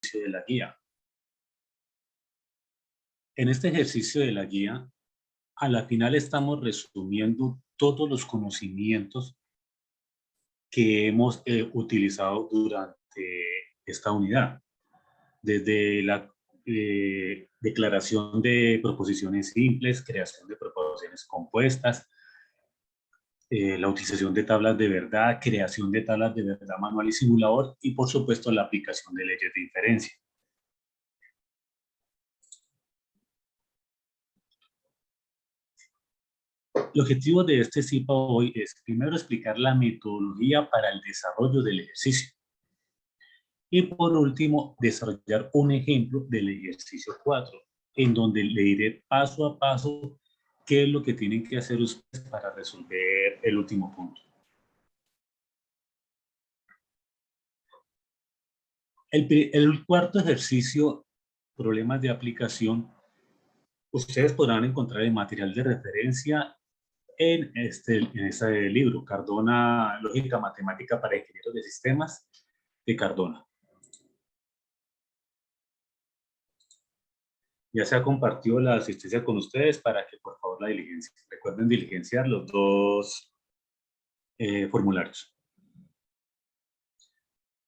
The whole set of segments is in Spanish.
de la guía. En este ejercicio de la guía, a la final estamos resumiendo todos los conocimientos que hemos utilizado durante esta unidad, desde la declaración de proposiciones simples, creación de proposiciones compuestas, la utilización de tablas de verdad, creación de tablas de verdad manual y simulador, y por supuesto la aplicación de leyes de inferencia. El objetivo de este CIPA hoy es primero explicar la metodología para el desarrollo del ejercicio y por último desarrollar un ejemplo del ejercicio 4 en donde le diré paso a paso qué es lo que tienen que hacer ustedes para resolver el último punto. El cuarto ejercicio, problemas de aplicación, ustedes podrán encontrar el material de referencia en este libro, Cardona, Lógica Matemática para Ingenieros de Sistemas, de Cardona. Ya se ha compartido la asistencia con ustedes para que por favor la diligencia. Recuerden diligenciar los dos formularios.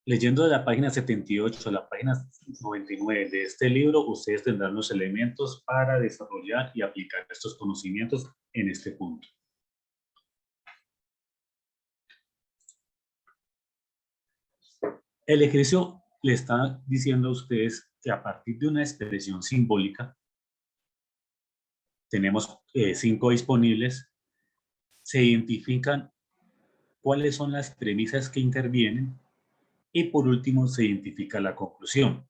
Leyendo de la página 78 a la página 99 de este libro, ustedes tendrán los elementos para desarrollar y aplicar estos conocimientos en este punto. El ejercicio le está diciendo a ustedes que a partir de una expresión simbólica, tenemos 5 disponibles, se identifican cuáles son las premisas que intervienen y por último se identifica la conclusión.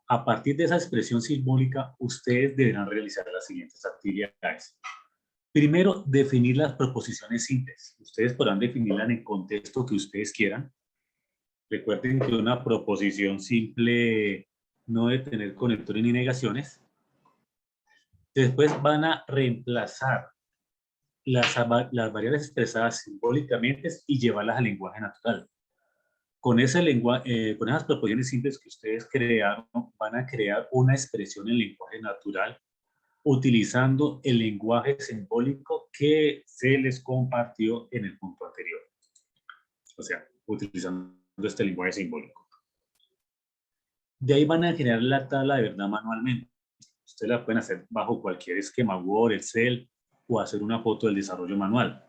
A partir de esa expresión simbólica, ustedes deberán realizar las siguientes actividades. Primero, definir las proposiciones simples. Ustedes podrán definirlas en el contexto que ustedes quieran. Recuerden que una proposición simple no debe tener conectores ni negaciones. Después van a reemplazar las variables expresadas simbólicamente y llevarlas al lenguaje natural. Con esas proposiciones simples que ustedes crearon, van a crear una expresión en lenguaje natural utilizando el lenguaje simbólico que se les compartió en el punto anterior. O sea, utilizando este lenguaje simbólico. De ahí van a generar la tabla de verdad manualmente. Ustedes la pueden hacer bajo cualquier esquema, Word, Excel, o hacer una foto del desarrollo manual.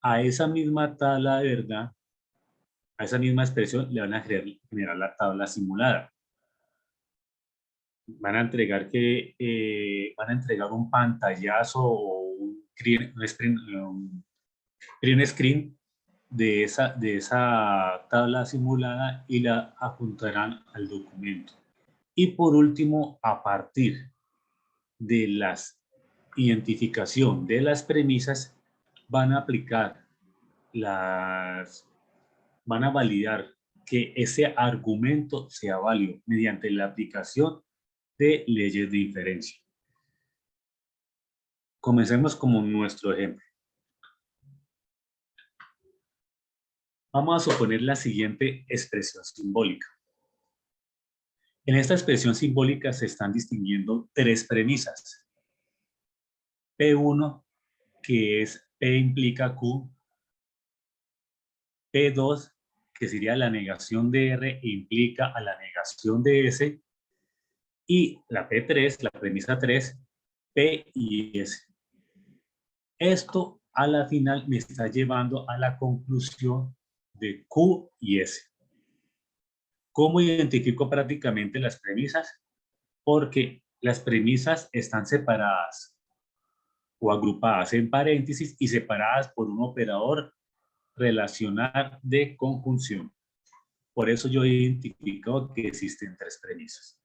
A esa misma tabla de verdad, a esa misma expresión, le van a generar la tabla simulada. Van a entregar un pantallazo o un green screen de esa tabla simulada y la apuntarán al documento. Y por último, a partir de la identificación de las premisas, van a validar que ese argumento sea válido mediante la aplicación de leyes de inferencia. Comencemos con nuestro ejemplo. Vamos a suponer la siguiente expresión simbólica. En esta expresión simbólica se están distinguiendo 3 premisas. P1, que es P implica Q. P2, que sería la negación de R e implica a la negación de S. Y la P3, la premisa 3, P y S. Esto a la final me está llevando a la conclusión de Q y S. ¿Cómo identifico prácticamente las premisas? Porque las premisas están separadas o agrupadas en paréntesis y separadas por un operador relacional de conjunción. Por eso yo he identificado que existen 3 premisas.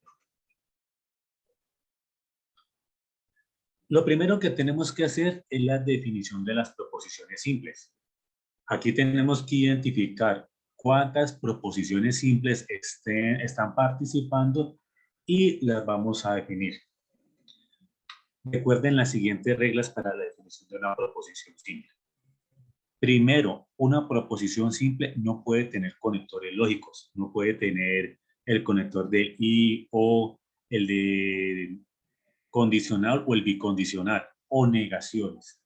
Lo primero que tenemos que hacer es la definición de las proposiciones simples. Aquí tenemos que identificar cuántas proposiciones simples están participando y las vamos a definir. Recuerden las siguientes reglas para la definición de una proposición simple. Primero, una proposición simple no puede tener conectores lógicos, no puede tener el conector de y, o, el de condicional o el bicondicional, o negaciones.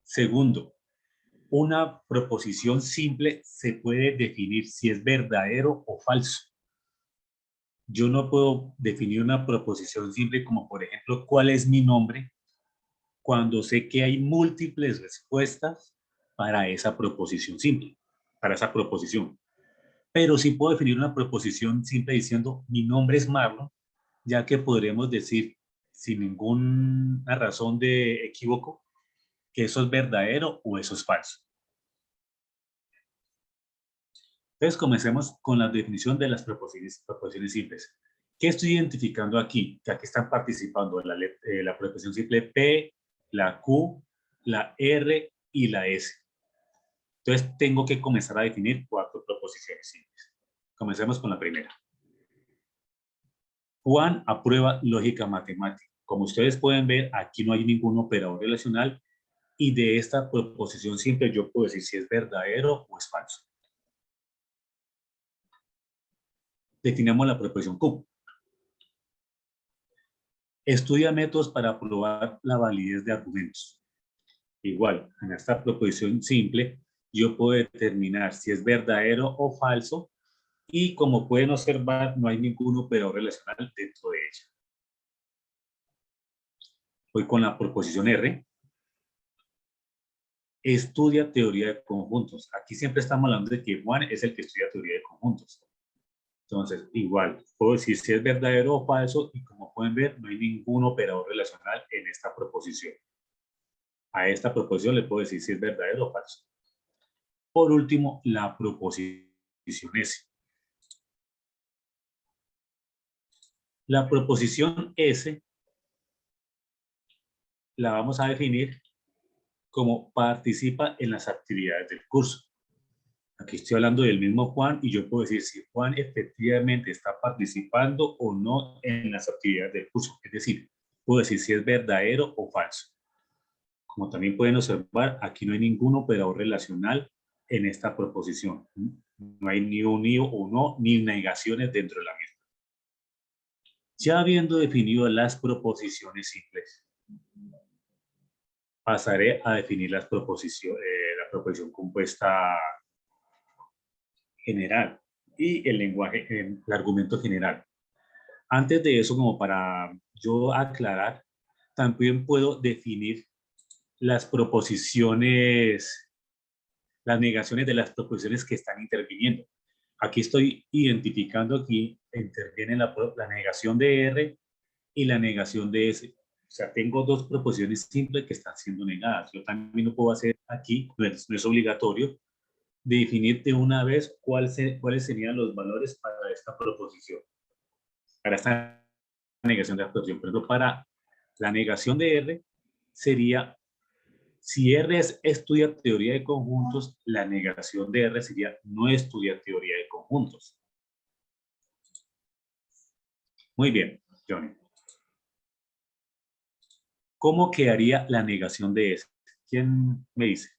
Segundo, una proposición simple se puede definir si es verdadero o falso. Yo no puedo definir una proposición simple como, por ejemplo, ¿cuál es mi nombre? Cuando sé que hay múltiples respuestas para esa proposición simple, para esa proposición. Pero sí puedo definir una proposición simple diciendo mi nombre es Marlon, ya que podremos decir sin ninguna razón de equívoco que eso es verdadero o eso es falso. Entonces comencemos con la definición de las proposiciones simples. ¿Qué estoy identificando aquí? Que aquí están participando la proposición simple P, la Q, la R y la S. Entonces tengo que comenzar a definir 4 proposiciones simples. Comencemos con la primera. Juan aprueba lógica matemática. Como ustedes pueden ver, aquí no hay ningún operador relacional y de esta proposición simple yo puedo decir si es verdadero o es falso. Definamos la proposición Q. Estudia métodos para probar la validez de argumentos. Igual, en esta proposición simple, yo puedo determinar si es verdadero o falso y como pueden observar, no hay ningún operador relacional dentro de ella. Voy con la proposición R. Estudia teoría de conjuntos. Aquí siempre estamos hablando de que Juan es el que estudia teoría de conjuntos. Entonces, igual, puedo decir si es verdadero o falso y como pueden ver, no hay ningún operador relacional en esta proposición. A esta proposición le puedo decir si es verdadero o falso. Por último, la proposición S. La proposición S la vamos a definir como participa en las actividades del curso. Aquí estoy hablando del mismo Juan y yo puedo decir si Juan efectivamente está participando o no en las actividades del curso. Es decir, puedo decir si es verdadero o falso. Como también pueden observar, aquí no hay ningún operador relacional en esta proposición. No hay ni un y o no, ni negaciones dentro de la misma. Ya habiendo definido las proposiciones simples, pasaré a definir la proposición compuesta general y el lenguaje, el argumento general. Antes de eso, como para yo aclarar, también puedo definir las proposiciones, las negaciones de las proposiciones que están interviniendo. Aquí estoy identificando, aquí interviene la negación de R y la negación de S. O sea, tengo dos proposiciones simples que están siendo negadas. Yo también lo puedo hacer aquí, no es obligatorio, de definir de una vez cuáles serían los valores para esta proposición, para esta negación de la proposición. Por ejemplo, para la negación de R sería, si R estudia teoría de conjuntos, la negación de R sería no estudia teoría de conjuntos. Muy bien, Johnny. ¿Cómo quedaría la negación de S? ¿Quién me dice?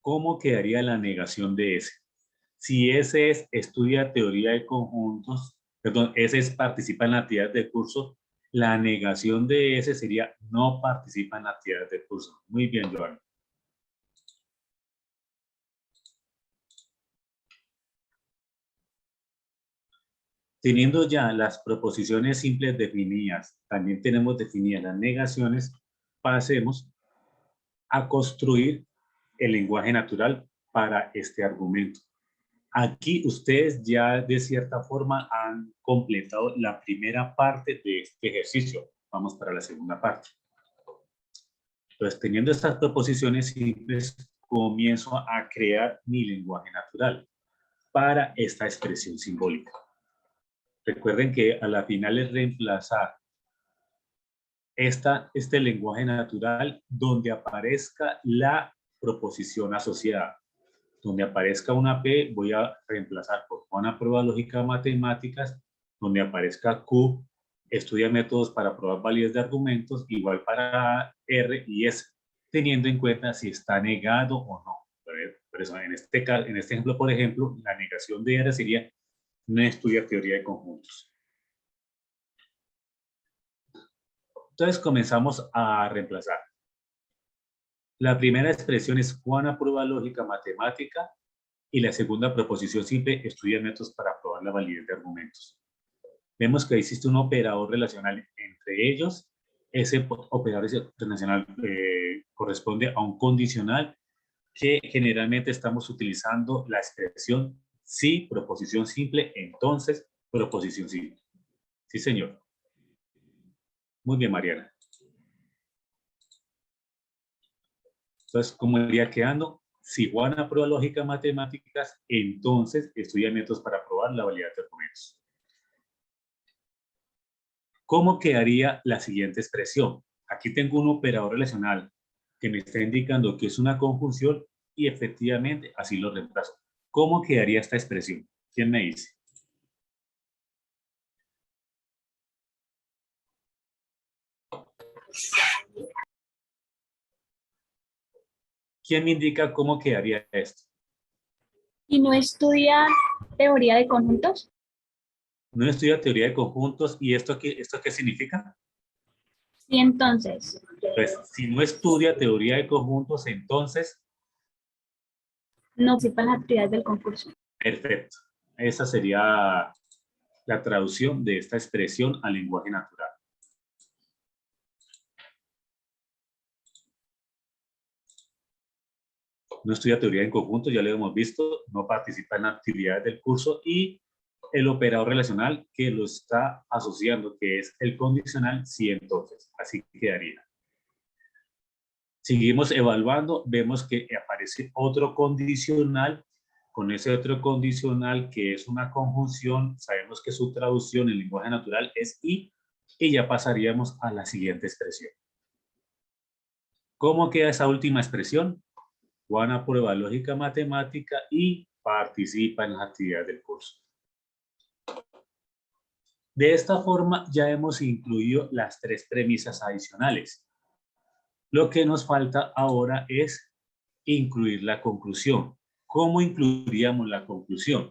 ¿Cómo quedaría la negación de S? Si S es estudia teoría de conjuntos, perdón, S es participa en la actividad de curso, la negación de S sería no participa en la actividad de curso. Muy bien, Joan. Teniendo ya las proposiciones simples definidas, también tenemos definidas las negaciones, pasemos a construir el lenguaje natural para este argumento. Aquí ustedes ya de cierta forma han completado la primera parte de este ejercicio. Vamos para la segunda parte. Entonces, teniendo estas proposiciones simples, comienzo a crear mi lenguaje natural para esta expresión simbólica. Recuerden que a la final es reemplazar este lenguaje natural donde aparezca la proposición asociada. Donde aparezca una P, voy a reemplazar por Juan aprueba lógica matemáticas. Donde aparezca Q, estudia métodos para probar validez de argumentos, igual para R y S, teniendo en cuenta si está negado o no. Por eso, en este ejemplo, por ejemplo, la negación de R sería no estudia teoría de conjuntos. Entonces comenzamos a reemplazar. La primera expresión es Juana prueba lógica matemática y la segunda proposición simple estudia métodos para probar la validez de argumentos. Vemos que existe un operador relacional entre ellos. Ese operador relacional corresponde a un condicional que generalmente estamos utilizando la expresión si, proposición simple, entonces, proposición simple. Sí, señor. Muy bien, Mariana. Entonces, ¿cómo iría quedando? Si Juana prueba lógica matemáticas, entonces estudia métodos para probar la validez de argumentos. ¿Cómo quedaría la siguiente expresión? Aquí tengo un operador relacional que me está indicando que es una conjunción y efectivamente así lo reemplazo. ¿Cómo quedaría esta expresión? ¿Quién me dice? ¿Quién me indica cómo quedaría esto? ¿Y no estudia teoría de conjuntos? No estudia teoría de conjuntos. ¿Y esto qué significa? Sí, entonces. Pues si no estudia teoría de conjuntos, entonces... No participa en las actividades del concurso. Perfecto. Esa sería la traducción de esta expresión al lenguaje natural. No estudia teoría en conjunto, ya lo hemos visto, no participa en actividades del curso y el operador relacional que lo está asociando, que es el condicional, sí, entonces, así quedaría. Seguimos evaluando, vemos que aparece otro condicional, con ese otro condicional que es una conjunción, sabemos que su traducción en lenguaje natural es y ya pasaríamos a la siguiente expresión. ¿Cómo queda esa última expresión? Juana prueba lógica matemática y participa en las actividades del curso. De esta forma ya hemos incluido las tres premisas adicionales. Lo que nos falta ahora es incluir la conclusión. ¿Cómo incluiríamos la conclusión?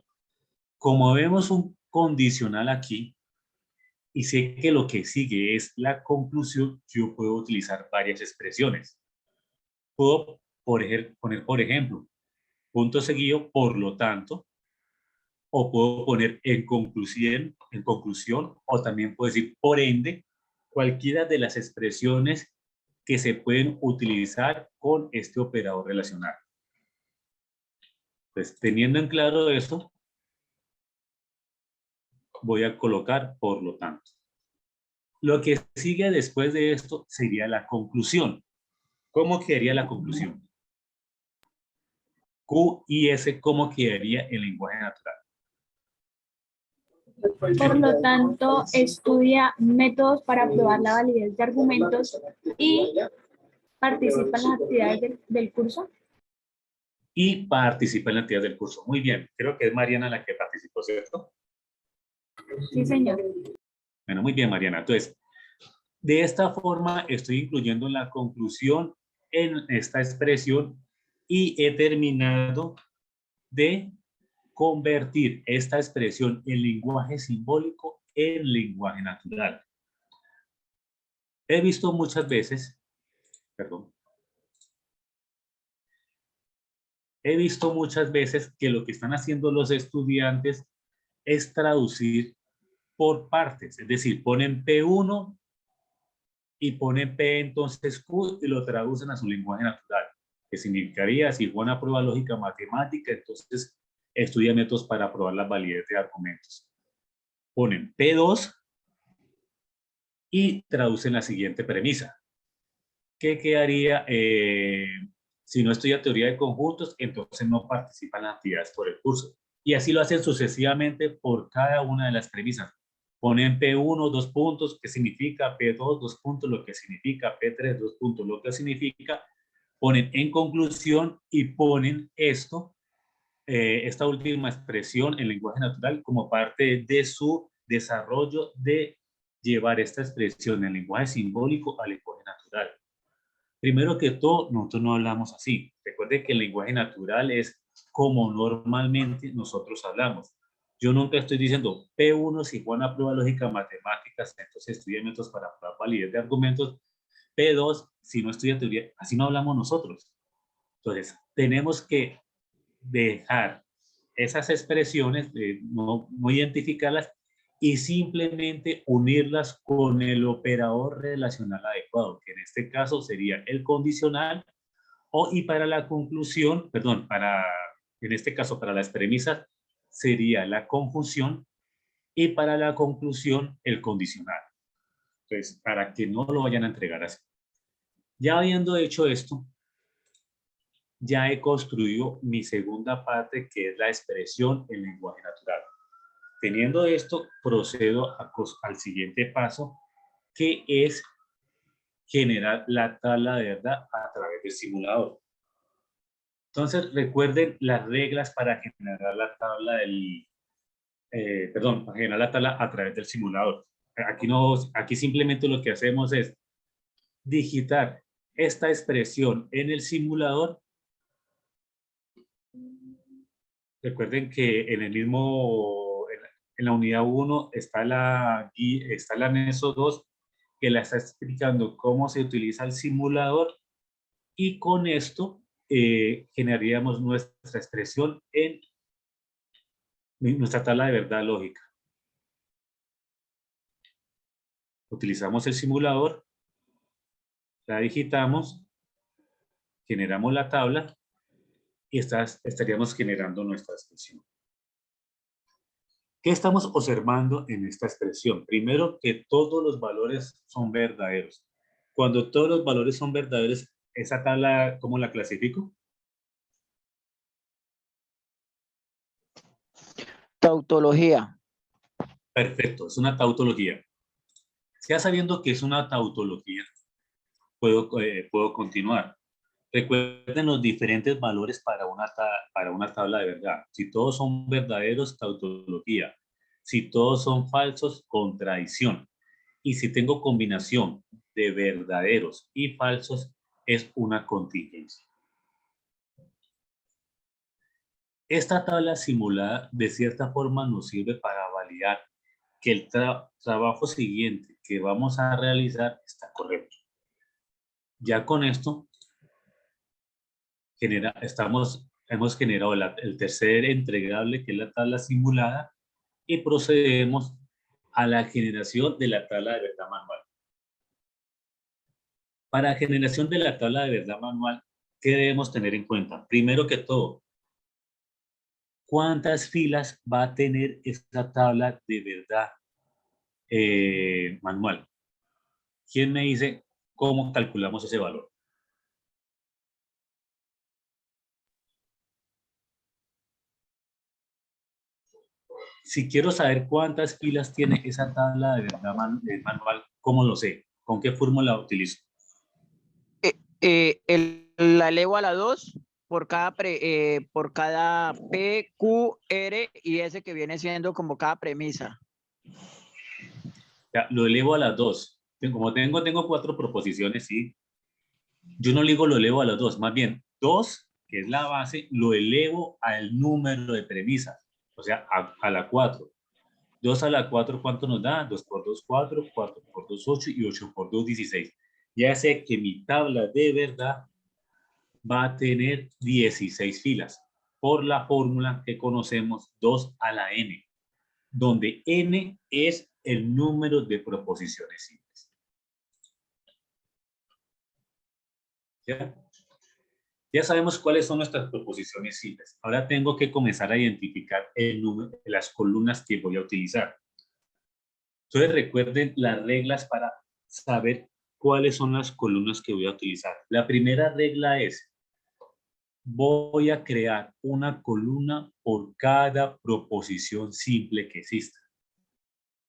Como vemos un condicional aquí y sé que lo que sigue es la conclusión, yo puedo utilizar varias expresiones. Puedo poner, por ejemplo, punto seguido, por lo tanto, o puedo poner en conclusión, o también puedo decir por ende, cualquiera de las expresiones que se pueden utilizar con este operador relacional. Pues teniendo en claro eso, voy a colocar por lo tanto. Lo que sigue después de esto sería la conclusión. ¿Cómo quedaría la conclusión? Q y S, ¿cómo quedaría el lenguaje natural? Por lo tanto, estudia métodos para probar la validez de argumentos y participa en las actividades del curso. Y participa en la actividad del curso. Muy bien, creo que es Mariana la que participó, ¿cierto? Sí, señor. Bueno, muy bien, Mariana. Entonces, de esta forma estoy incluyendo la conclusión en esta expresión y he terminado de convertir esta expresión en lenguaje simbólico en lenguaje natural. He visto muchas veces, perdón, he visto muchas veces que lo que están haciendo los estudiantes es traducir por partes, es decir, ponen P1 y ponen P entonces Q y lo traducen a su lenguaje natural, que significaría si Juan aprueba lógica matemática, entonces estudia métodos para probar la validez de argumentos. Ponen P2 y traducen la siguiente premisa. ¿Qué quedaría si no estudia teoría de conjuntos? Entonces no participa en las actividades por el curso. Y así lo hacen sucesivamente por cada una de las premisas. Ponen P1, 2 puntos, ¿qué significa? P2, 2 puntos, lo que significa. P3, 2 puntos, lo que significa. Ponen en conclusión y ponen esto, esta última expresión en lenguaje natural como parte de su desarrollo de llevar esta expresión en lenguaje simbólico al lenguaje natural. Primero que todo, nosotros no hablamos así. Recuerde que el lenguaje natural es como normalmente nosotros hablamos. Yo nunca estoy diciendo P1 si fue una prueba lógica matemáticas, entonces estudia métodos para probar validez de argumentos. P2 si no estudia teoría. Así no hablamos nosotros. Entonces, tenemos que dejar esas expresiones, no identificarlas y simplemente unirlas con el operador relacional adecuado, que en este caso sería el condicional, y para la conclusión, perdón, en este caso para las premisas, sería la conjunción y para la conclusión el condicional. Entonces, para que no lo vayan a entregar así. Ya habiendo hecho esto, ya he construido mi segunda parte, que es la expresión en lenguaje natural. Teniendo esto, procedo al siguiente paso, que es generar la tabla de verdad a través del simulador. Entonces, recuerden las reglas para generar la tabla para generar la tabla a través del simulador. Aquí simplemente lo que hacemos es digitar esta expresión en el simulador. Recuerden que en el mismo, en la unidad 1 está el anexo 2 que la está explicando cómo se utiliza el simulador, y con esto generaríamos nuestra expresión en nuestra tabla de verdad lógica. Utilizamos el simulador, la digitamos, generamos la tabla y estaríamos generando nuestra expresión. ¿Qué estamos observando en esta expresión? Primero, que todos los valores son verdaderos. Cuando todos los valores son verdaderos, ¿esa tabla cómo la clasifico? Tautología. Perfecto, es una tautología. Ya sabiendo que es una tautología, puedo continuar. Recuerden los diferentes valores para una tabla de verdad. Si todos son verdaderos, tautología. Si todos son falsos, contradicción. Y si tengo combinación de verdaderos y falsos, es una contingencia. Esta tabla simulada de cierta forma nos sirve para validar que el trabajo siguiente que vamos a realizar está correcto. Ya con esto hemos generado el tercer entregable, que es la tabla simulada, y procedemos a la generación de la tabla de verdad manual. Para generación de la tabla de verdad manual, ¿qué debemos tener en cuenta? Primero que todo, ¿cuántas filas va a tener esta tabla de verdad manual? ¿Quién me dice cómo calculamos ese valor? Si quiero saber cuántas filas tiene esa tabla de verdad manual, ¿cómo lo sé? ¿Con qué fórmula utilizo? La elevo a la 2 por cada P, Q, R y S que viene siendo como cada premisa. Ya, lo elevo a las 2. Como tengo 4 proposiciones, ¿sí? Yo no lo elevo a las 2, más bien 2, que es la base, lo elevo al número de premisas, o sea, a la 4. 2 a la 4, ¿cuánto nos da? 2 por 2, 4, 4 por 2, 8 y 8 por 2, 16. Ya sé que mi tabla de verdad va a tener 16 filas por la fórmula que conocemos 2 a la n, donde n es el número de proposiciones simples. ¿Ya? Ya sabemos cuáles son nuestras proposiciones simples. Ahora tengo que comenzar a identificar el número de las columnas que voy a utilizar. Entonces recuerden las reglas para saber cuáles son las columnas que voy a utilizar. La primera regla es: voy a crear una columna por cada proposición simple que exista.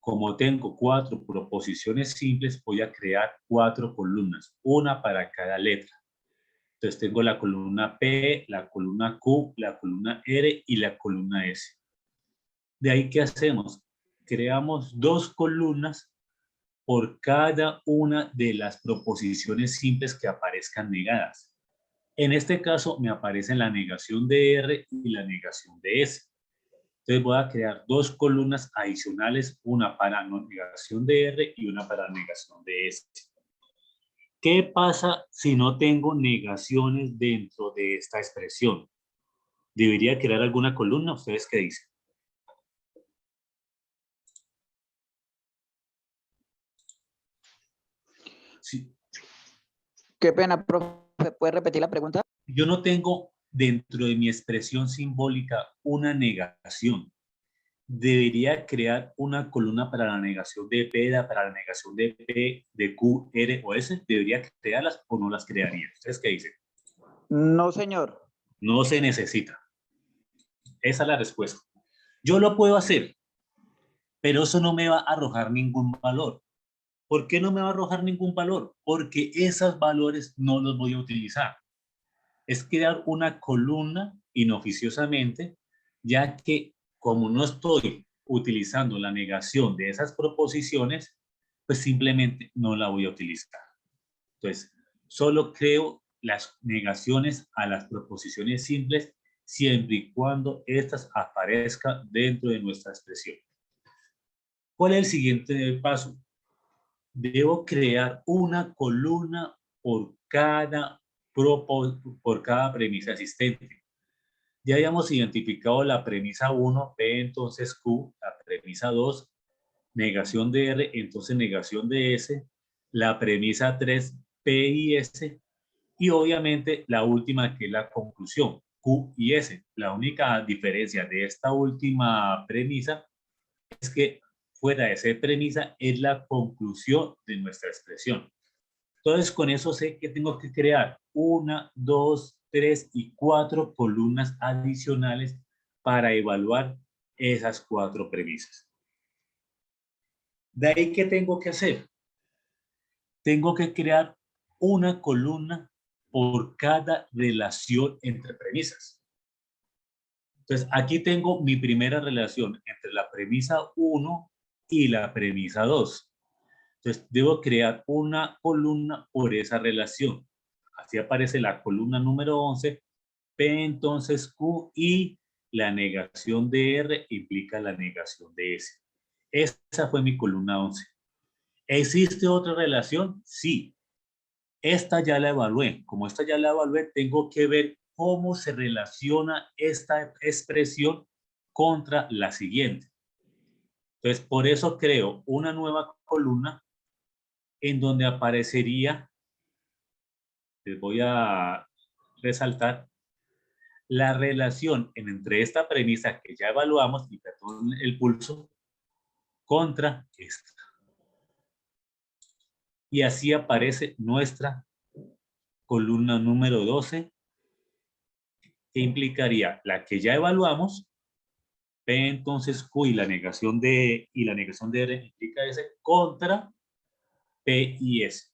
Como tengo 4 proposiciones simples, voy a crear 4 columnas, una para cada letra. Entonces tengo la columna P, la columna Q, la columna R y la columna S. De ahí, ¿qué hacemos? Creamos 2 columnas por cada una de las proposiciones simples que aparezcan negadas. En este caso me aparecen la negación de R y la negación de S. Entonces voy a crear dos columnas adicionales, una para negación de R y una para negación de S. ¿Qué pasa si no tengo negaciones dentro de esta expresión? ¿Debería crear alguna columna? ¿Ustedes qué dicen? Sí. Qué pena, profe. ¿Puede repetir la pregunta? Yo no tengo dentro de mi expresión simbólica una negación. ¿Debería crear una columna para la negación de P, para la negación de P, de Q, R o S? ¿Debería crearlas o no las crearía? ¿Ustedes qué dicen? No, señor. No se necesita. Esa es la respuesta. Yo lo puedo hacer, pero eso no me va a arrojar ningún valor. ¿Por qué no me va a arrojar ningún valor? Porque esos valores no los voy a utilizar. Es crear una columna inoficiosamente, ya que como no estoy utilizando la negación de esas proposiciones, pues simplemente no la voy a utilizar. Entonces, solo creo las negaciones a las proposiciones simples siempre y cuando estas aparezcan dentro de nuestra expresión. ¿Cuál es el siguiente paso? Debo crear una columna por cada premisa existente. Ya habíamos identificado la premisa 1, P, entonces Q, la premisa 2, negación de R, entonces negación de S, la premisa 3, P y S, y obviamente la última que es la conclusión, Q y S. La única diferencia de esta última premisa es que fuera de esa premisa es la conclusión de nuestra expresión. Entonces, con eso sé que tengo que crear 1, 2, 3 y 4 columnas adicionales para evaluar esas 4 premisas. De ahí, ¿qué tengo que hacer? Tengo que crear una columna por cada relación entre premisas. Entonces, aquí tengo mi primera relación entre la premisa 1 y la premisa 2. Entonces, debo crear una columna por esa relación. Así aparece la columna número 11, P entonces Q y la negación de R implica la negación de S. Esa fue mi columna 11. ¿Existe otra relación? Sí. Esta ya la evalué. Como esta ya la evalué, tengo que ver cómo se relaciona esta expresión contra la siguiente. Entonces, por eso creo una nueva columna en donde aparecería, les voy a resaltar, la relación entre esta premisa que ya evaluamos, y perdón el pulso, contra esta. Y así aparece nuestra columna número 12, que implicaría la que ya evaluamos, P entonces Q y la negación de R implica S, contra P y S.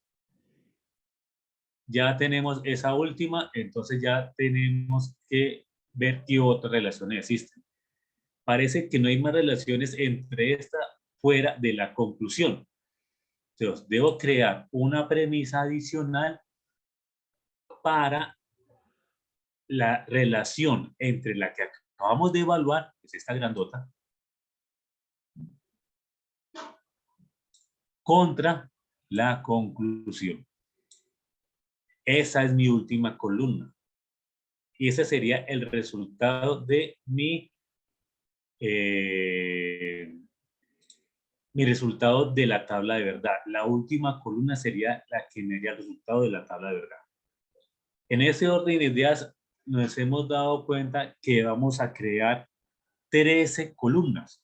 Ya tenemos esa última, entonces ya tenemos que ver qué otras relaciones existen. Parece que no hay más relaciones entre esta fuera de la conclusión. Entonces, debo crear una premisa adicional para la relación entre la que acabamos de evaluar, que es esta grandota, contra la conclusión. Esa es mi última columna. Y ese sería el resultado de mi resultado de la tabla de verdad. La última columna sería la que me daría el resultado de la tabla de verdad. En ese orden de ideas nos hemos dado cuenta que vamos a crear 13 columnas.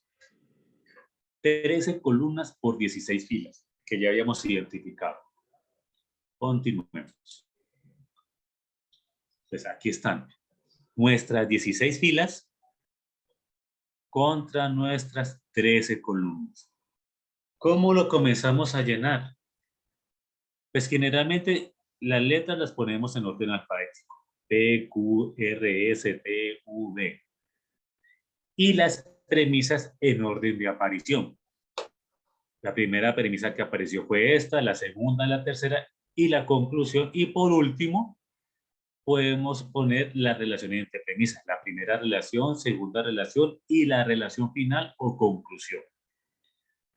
13 columnas por 16 filas, que ya habíamos identificado. Continuemos. Pues aquí están nuestras 16 filas contra nuestras 13 columnas. ¿Cómo lo comenzamos a llenar? Pues generalmente las letras las ponemos en orden alfabético. P, Q, R, S, T, U, V. Y las premisas en orden de aparición. La primera premisa que apareció fue esta, la segunda, la tercera y la conclusión. Y por último, podemos poner las relaciones entre premisas. La primera relación, segunda relación y la relación final o conclusión.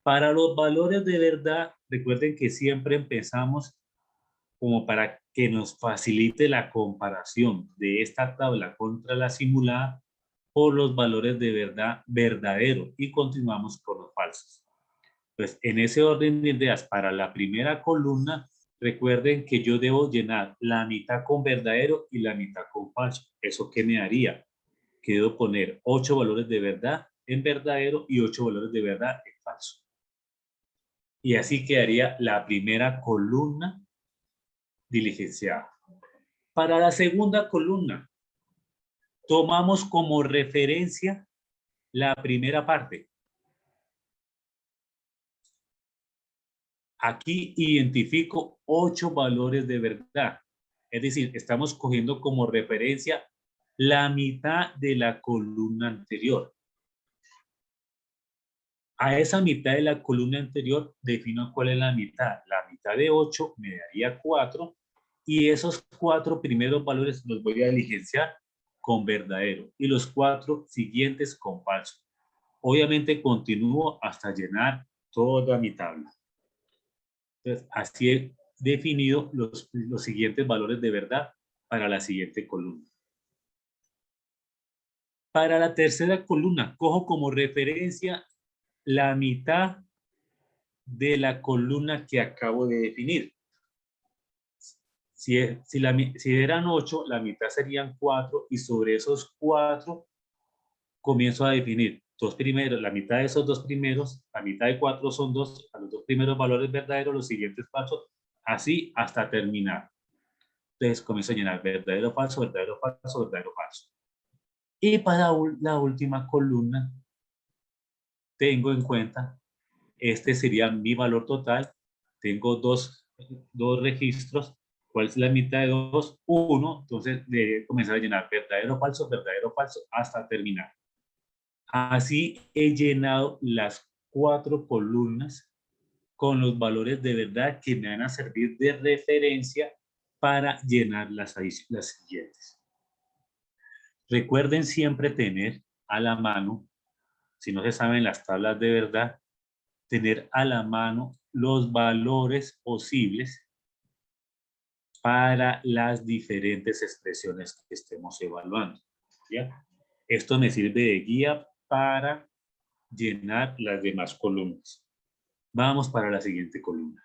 Para los valores de verdad, recuerden que siempre empezamos como para que nos facilite la comparación de esta tabla contra la simulada por los valores de verdad verdadero y continuamos con los falsos. Pues en ese orden de ideas, para la primera columna, recuerden que yo debo llenar la mitad con verdadero y la mitad con falso. ¿Eso qué me haría? Que debo poner 8 valores de verdad en verdadero y 8 valores de verdad en falso. Y así quedaría la primera columna diligenciada. Para la segunda columna, tomamos como referencia la primera parte. Aquí identifico 8 valores de verdad. Es decir, estamos cogiendo como referencia la mitad de la columna anterior. A esa mitad de la columna anterior defino cuál es la mitad. La mitad de 8 me daría 4 y esos 4 primeros valores los voy a diligenciar con verdadero y los 4 siguientes con falso. Obviamente continúo hasta llenar toda mi tabla. Entonces, así he definido los siguientes valores de verdad para la siguiente columna. Para la tercera columna, cojo como referencia la mitad de la columna que acabo de definir. Si eran 8, la mitad serían 4 y sobre esos 4 comienzo a definir dos primeros, la mitad de esos dos primeros, la mitad de 4 son 2, a los dos primeros valores verdaderos, los siguientes falsos, así hasta terminar. Entonces comienzo a llenar verdadero, falso, verdadero, falso, verdadero, falso. Y para la última columna, tengo en cuenta, este sería mi valor total. Tengo dos registros. ¿Cuál es la mitad de 2? 1. Entonces, de comenzar a llenar verdadero, falso, hasta terminar. Así he llenado las 4 columnas con los valores de verdad que me van a servir de referencia para llenar las siguientes. Recuerden siempre tener a la mano, si no se saben las tablas de verdad, tener a la mano los valores posibles para las diferentes expresiones que estemos evaluando. ¿Ya? Esto me sirve de guía para llenar las demás columnas. Vamos para la siguiente columna.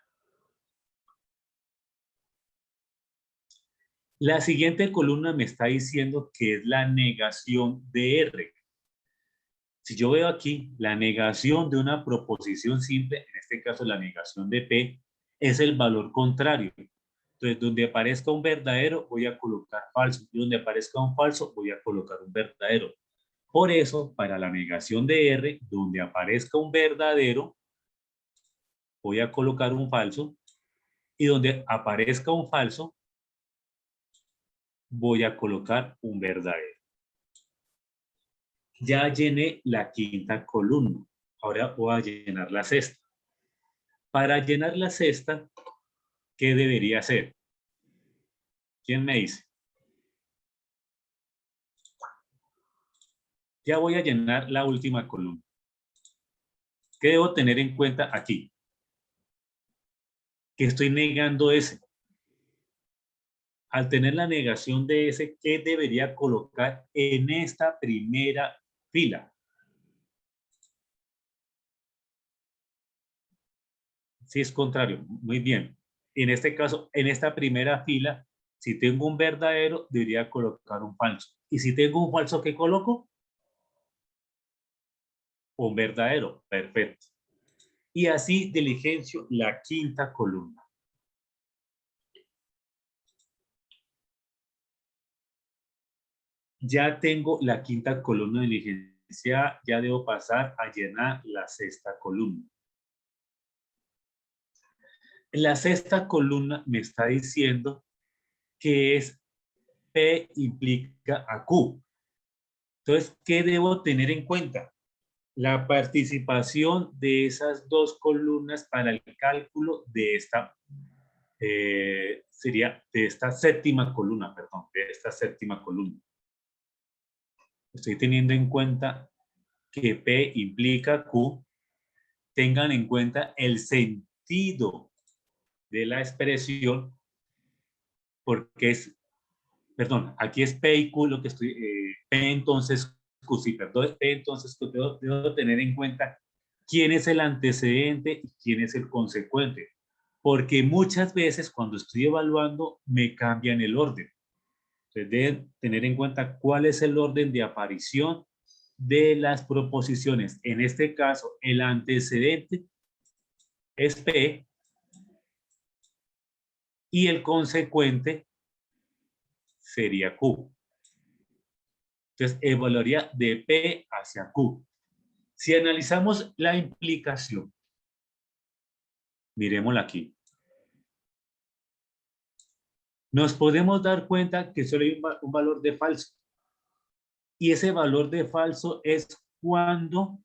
La siguiente columna me está diciendo que es la negación de R. Si yo veo aquí la negación de una proposición simple, en este caso la negación de P, es el valor contrario. Entonces, donde aparezca un verdadero, voy a colocar falso. Y donde aparezca un falso, voy a colocar un verdadero. Por eso, para la negación de R, donde aparezca un verdadero, voy a colocar un falso. Y donde aparezca un falso, voy a colocar un verdadero. Ya llené la quinta columna. Ahora voy a llenar la sexta. Para llenar la sexta, ¿qué debería hacer? ¿Quién me dice? Ya voy a llenar la última columna. ¿Qué debo tener en cuenta aquí? Que estoy negando ese. Al tener la negación de ese, ¿qué debería colocar en esta primera fila? Si es contrario, muy bien. En este caso, en esta primera fila, si tengo un verdadero, debería colocar un falso. Y si tengo un falso, ¿qué coloco? Un verdadero. Perfecto. Y así diligencio la quinta columna. Ya tengo la quinta columna diligenciada, ya debo pasar a llenar la sexta columna. La sexta columna me está diciendo que es P implica a Q. Entonces, ¿qué debo tener en cuenta? la participación de esas dos columnas para el cálculo de esta, sería de esta séptima columna, perdón, de esta séptima columna. Estoy teniendo en cuenta que P implica Q. Tengan en cuenta el sentido de la expresión, porque es, perdón, aquí es P y Q lo que estoy, P entonces Q, sí, perdón, P entonces Q, debo tener en cuenta quién es el antecedente y quién es el consecuente, porque muchas veces cuando estoy evaluando me cambian el orden. Entonces deben tener en cuenta cuál es el orden de aparición de las proposiciones. En este caso, el antecedente es P y el consecuente sería Q. Entonces, evaluaría de P hacia Q. Si analizamos la implicación, miremosla aquí. Nos podemos dar cuenta que solo hay un valor de falso. Y ese valor de falso es cuando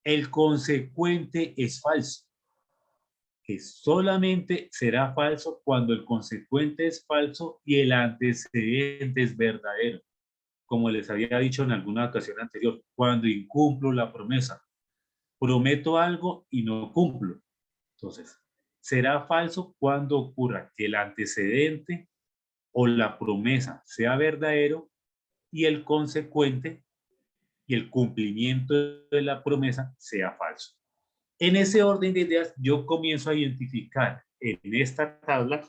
el consecuente es falso. Que solamente será falso cuando el consecuente es falso y el antecedente es verdadero. Como les había dicho en alguna ocasión anterior, cuando incumplo la promesa. Prometo algo y no cumplo. Entonces, será falso cuando ocurra que el antecedente o la promesa sea verdadero y el consecuente y el cumplimiento de la promesa sea falso. En ese orden de ideas, yo comienzo a identificar en esta tabla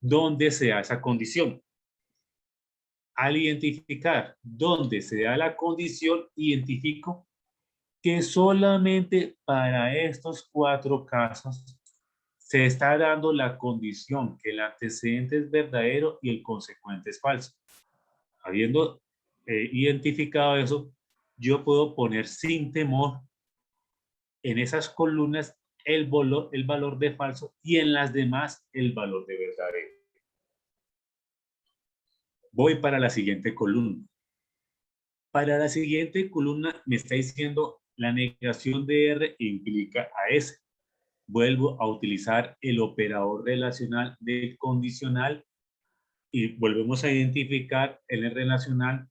dónde se da esa condición. Al identificar dónde se da la condición, identifico que solamente para estos 4 casos se está dando la condición que el antecedente es verdadero y el consecuente es falso. Habiendo identificado eso, yo puedo poner sin temor en esas columnas el valor de falso y en las demás el valor de verdadero. Voy para la siguiente columna. Para la siguiente columna me está diciendo la negación de R implica a S. Vuelvo a utilizar el operador relacional del condicional y volvemos a identificar el relacional,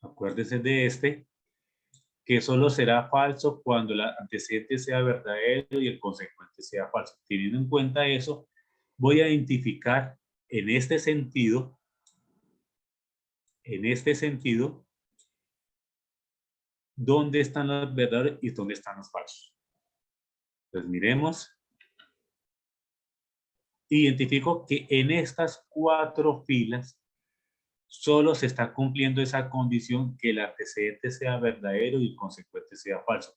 acuérdense de este, que solo será falso cuando el antecedente sea verdadero y el consecuente sea falso. Teniendo en cuenta eso, voy a identificar en este sentido, dónde están los verdaderos y dónde están los falsos. Entonces miremos. Identifico que en estas 4 filas solo se está cumpliendo esa condición que el antecedente sea verdadero y el consecuente sea falso.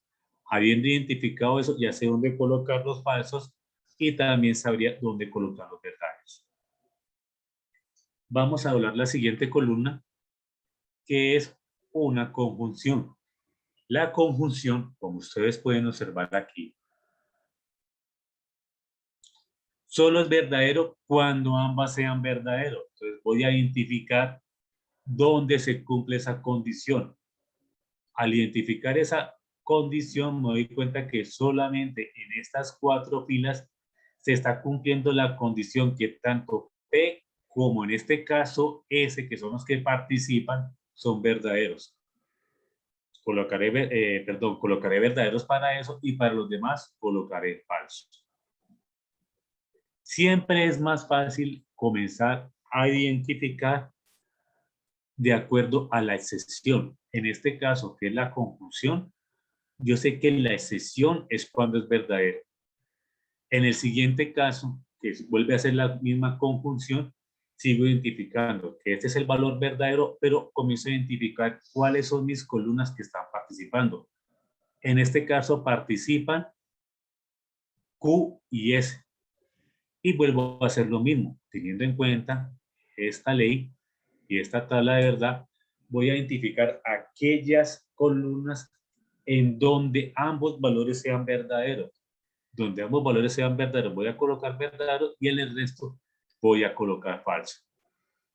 Habiendo identificado eso, ya sé dónde colocar los falsos y también sabría dónde colocar los verdaderos. Vamos a hablar la siguiente columna, que es una conjunción. La conjunción, como ustedes pueden observar aquí, solo es verdadero cuando ambas sean verdaderos. Entonces voy a identificar dónde se cumple esa condición. Al identificar esa condición, me doy cuenta que solamente en estas 4 filas se está cumpliendo la condición que tanto P como en este caso S, que son los que participan, son verdaderos. Colocaré verdaderos para eso y para los demás colocaré falsos. Siempre es más fácil comenzar a identificar de acuerdo a la excepción. En este caso, que es la conjunción, yo sé que la excepción es cuando es verdadero. En el siguiente caso, que vuelve a ser la misma conjunción, sigo identificando que este es el valor verdadero, pero comienzo a identificar cuáles son mis columnas que están participando. En este caso participan Q y S. Y vuelvo a hacer lo mismo, teniendo en cuenta esta ley y esta tabla de verdad, voy a identificar aquellas columnas en donde ambos valores sean verdaderos. Donde ambos valores sean verdaderos, voy a colocar verdadero y en el resto voy a colocar falso.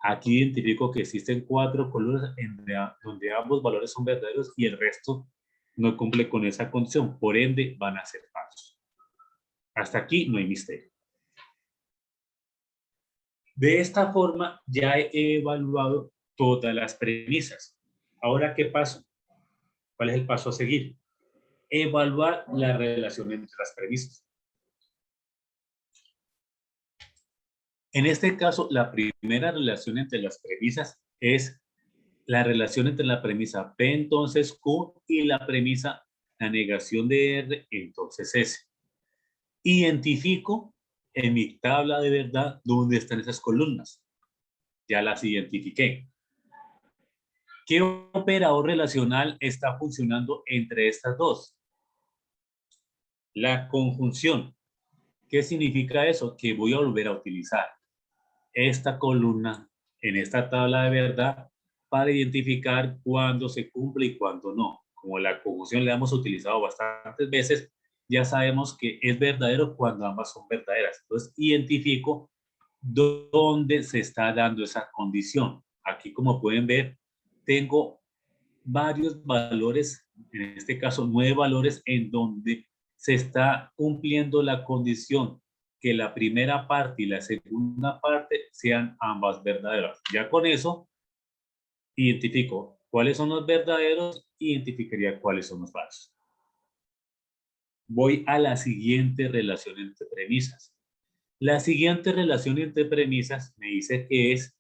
Aquí identifico que existen 4 columnas donde ambos valores son verdaderos y el resto no cumple con esa condición. Por ende, van a ser falsos. Hasta aquí no hay misterio. De esta forma, ya he evaluado todas las premisas. Ahora, ¿qué paso? ¿Cuál es el paso a seguir? Evaluar la relación entre las premisas. En este caso, la primera relación entre las premisas es la relación entre la premisa P, entonces Q, y la premisa, la negación de R, entonces S. Identifico en mi tabla de verdad dónde están esas columnas. Ya las identifiqué. ¿Qué operador relacional está funcionando entre estas dos? La conjunción. ¿Qué significa eso? Que voy a volver a utilizar esta columna en esta tabla de verdad para identificar cuándo se cumple y cuándo no. Como la conjunción la hemos utilizado bastantes veces, ya sabemos que es verdadero cuando ambas son verdaderas. Entonces, identifico dónde se está dando esa condición. Aquí, como pueden ver, tengo varios valores, en este caso 9 valores, en donde se está cumpliendo la condición que la primera parte y la segunda parte sean ambas verdaderas. Ya con eso, identifico cuáles son los verdaderos, identificaría cuáles son los falsos. Voy a la siguiente relación entre premisas. La siguiente relación entre premisas me dice que es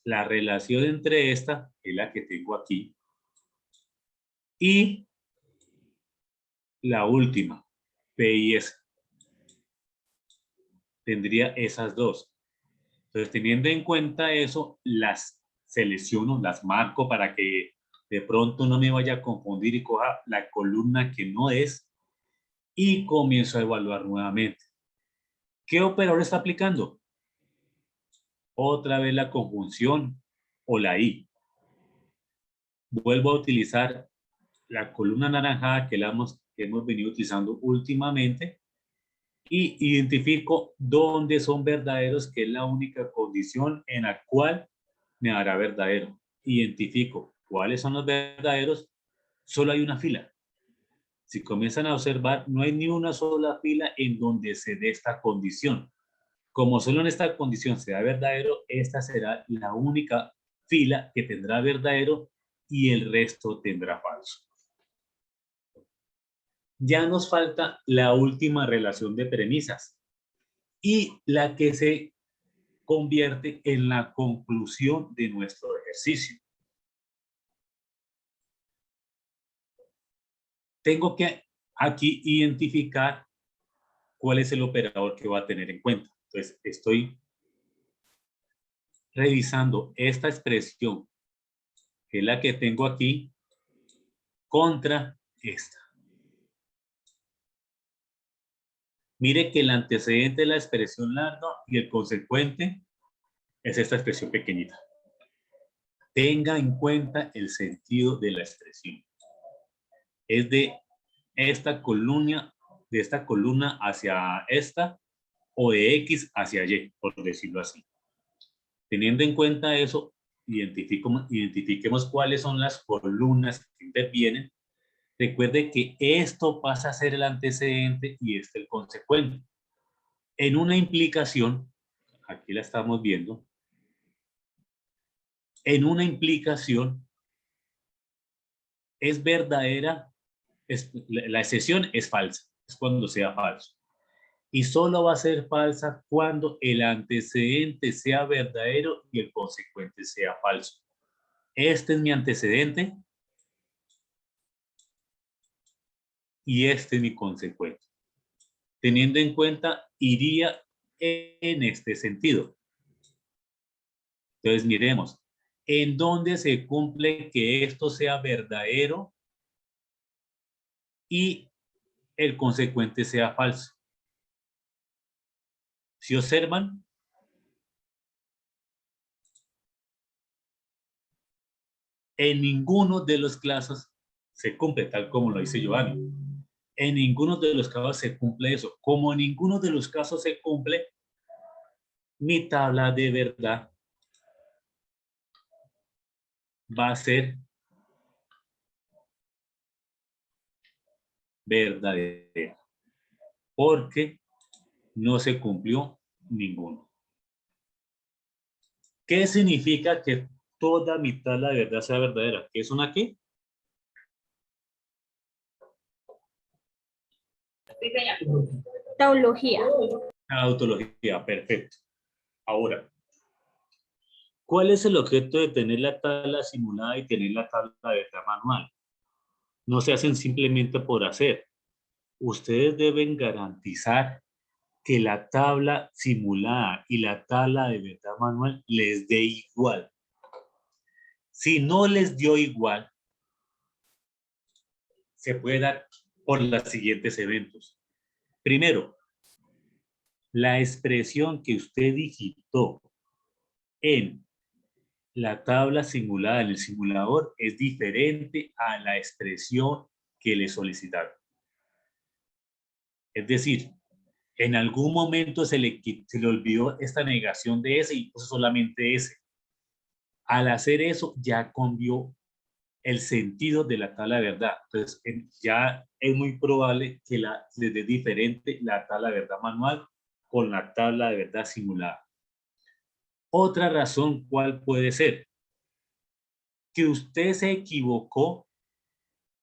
la relación entre esta, que es la que tengo aquí, y la última, P y S. Tendría esas dos. Entonces, teniendo en cuenta eso, las selecciono, las marco para que de pronto no me vaya a confundir y coja la columna que no es y comienzo a evaluar nuevamente. ¿Qué operador está aplicando? Otra vez la conjunción o la I. Vuelvo a utilizar la columna anaranjada que hemos venido utilizando últimamente y identifico dónde son verdaderos, que es la única condición en la cual me dará verdadero. Identifico cuáles son los verdaderos, solo hay una fila. Si comienzan a observar, no hay ni una sola fila en donde se dé esta condición. Como solo en esta condición se da verdadero, esta será la única fila que tendrá verdadero y el resto tendrá falso. Ya nos falta la última relación de premisas y la que se convierte en la conclusión de nuestro ejercicio. Tengo que aquí identificar cuál es el operador que va a tener en cuenta. Entonces, estoy revisando esta expresión, que es la que tengo aquí, contra esta. Mire que el antecedente de la expresión larga y el consecuente es esta expresión pequeñita. Tenga en cuenta el sentido de la expresión. Es de esta columna hacia esta o de X hacia Y, por decirlo así. Teniendo en cuenta eso, identifiquemos cuáles son las columnas que intervienen. Recuerde que esto pasa a ser el antecedente y este el consecuente. En una implicación, aquí la estamos viendo, en una implicación es verdadera, la excepción es falsa, es cuando sea falso. Y solo va a ser falsa cuando el antecedente sea verdadero y el consecuente sea falso. Este es mi antecedente y este es mi consecuente. Teniendo en cuenta, iría en este sentido. Entonces, miremos, ¿en dónde se cumple que esto sea verdadero y el consecuente sea falso? Si observan, en ninguno de los casos se cumple, tal como lo dice Giovanni. En ninguno de los casos se cumple eso. Como en ninguno de los casos se cumple, mi tabla de verdad va a ser verdadera, porque no se cumplió ninguno. ¿Qué significa que toda mi tabla de verdad sea verdadera? ¿Qué es una qué? Tautología. Tautología, perfecto. Ahora, ¿cuál es el objeto de tener la tabla simulada y tener la tabla de verdad manual? No se hacen simplemente por hacer. Ustedes deben garantizar que la tabla simulada y la tabla de verdad manual les dé igual. Si no les dio igual, se puede dar por los siguientes eventos. Primero, la expresión que usted digitó en la tabla simulada, en el simulador, es diferente a la expresión que le solicitaron. Es decir, en algún momento se le olvidó esta negación de S y puso solamente S. Al hacer eso, ya cambió el sentido de la tabla de verdad. Entonces, ya es muy probable que les dé diferente la tabla de verdad manual con la tabla de verdad simulada. Otra razón, ¿cuál puede ser? Que usted se equivocó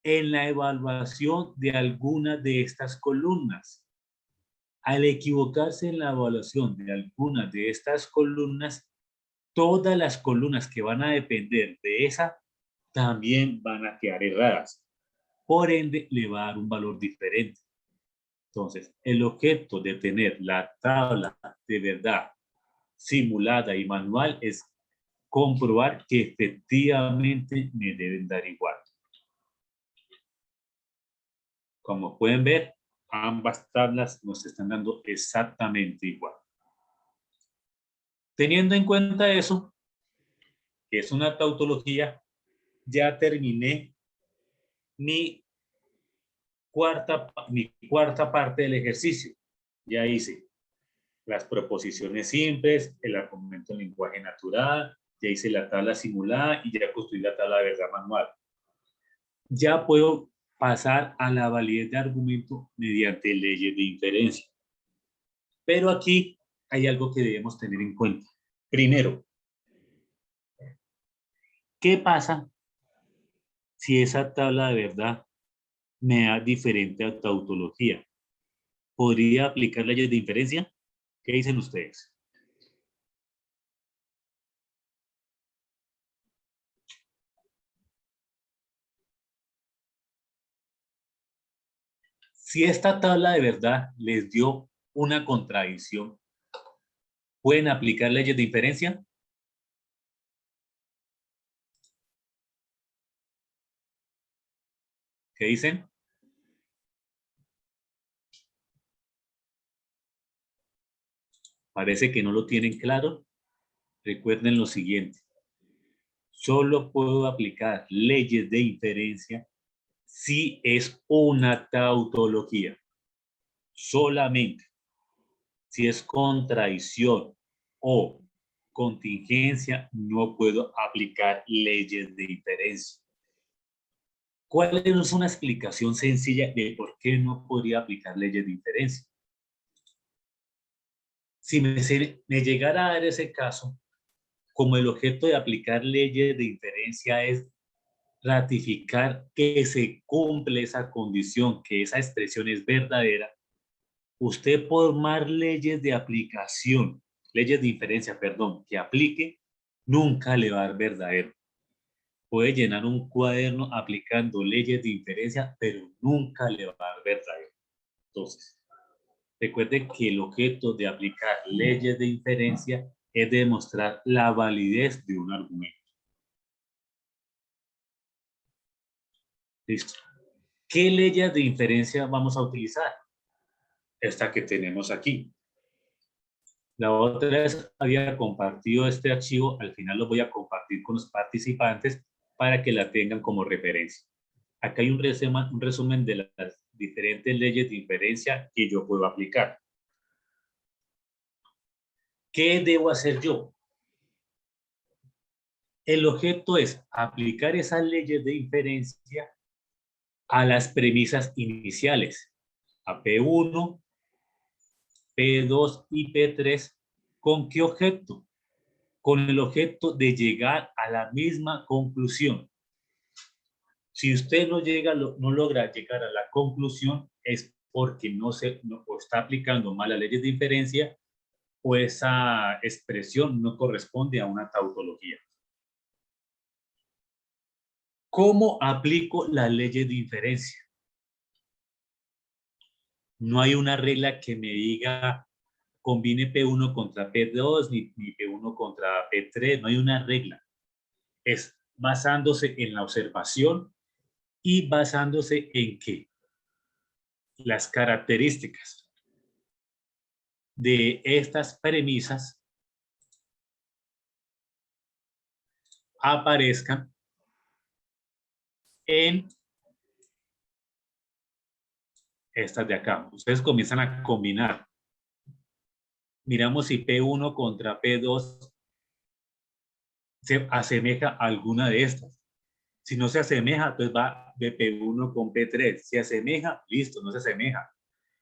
en la evaluación de alguna de estas columnas. Al equivocarse en la evaluación de algunas de estas columnas, todas las columnas que van a depender de esa también van a quedar erradas. Por ende, le va a dar un valor diferente. Entonces, el objeto de tener la tabla de verdad simulada y manual es comprobar que efectivamente me deben dar igual. Como pueden ver, ambas tablas nos están dando exactamente igual. Teniendo en cuenta eso, que es una tautología, ya terminé mi cuarta parte del ejercicio. Ya hice las proposiciones simples, el argumento en lenguaje natural, ya hice la tabla simulada y ya construí la tabla de verdad manual. Ya puedo pasar a la validez de argumento mediante leyes de inferencia. Pero aquí hay algo que debemos tener en cuenta. Primero, ¿qué pasa si esa tabla de verdad me da diferente tautología? ¿Podría aplicar leyes de inferencia? ¿Qué dicen ustedes? Si esta tabla de verdad les dio una contradicción, ¿pueden aplicar leyes de inferencia? ¿Qué dicen? Parece que no lo tienen claro. Recuerden lo siguiente. Solo puedo aplicar leyes de inferencia si es una tautología. Solamente si es contradicción o contingencia, no puedo aplicar leyes de inferencia. ¿Cuál es una explicación sencilla de por qué no podría aplicar leyes de inferencia? Si me llegara a dar ese caso, como el objeto de aplicar leyes de inferencia es ratificar que se cumple esa condición, que esa expresión es verdadera, usted por más leyes de aplicación, leyes de inferencia, perdón, que aplique, nunca le va a dar verdadero. Puede llenar un cuaderno aplicando leyes de inferencia, pero nunca le va a dar verdadero. Entonces, recuerden que el objeto de aplicar leyes de inferencia es demostrar la validez de un argumento. Listo. ¿Qué leyes de inferencia vamos a utilizar? Esta que tenemos aquí. La otra vez había compartido este archivo, al final lo voy a compartir con los participantes para que la tengan como referencia. Acá hay un resumen de las diferentes leyes de inferencia que yo puedo aplicar. ¿Qué debo hacer yo? El objeto es aplicar esas leyes de inferencia a las premisas iniciales, a P1, P2 y P3. ¿Con qué objeto? Con el objeto de llegar a la misma conclusión. Si usted no logra llegar a la conclusión, es porque no está aplicando mal las leyes de inferencia o esa expresión no corresponde a una tautología. ¿Cómo aplico las leyes de inferencia? No hay una regla que me diga combine P1 contra P2 ni P1 contra P3. No hay una regla. Es basándose en la observación y basándose en que las características de estas premisas aparezcan en estas de acá. Ustedes comienzan a combinar. Miramos si P1 contra P2 se asemeja a alguna de estas. Si no se asemeja, pues va de P1 con P3. Si asemeja, listo, no se asemeja.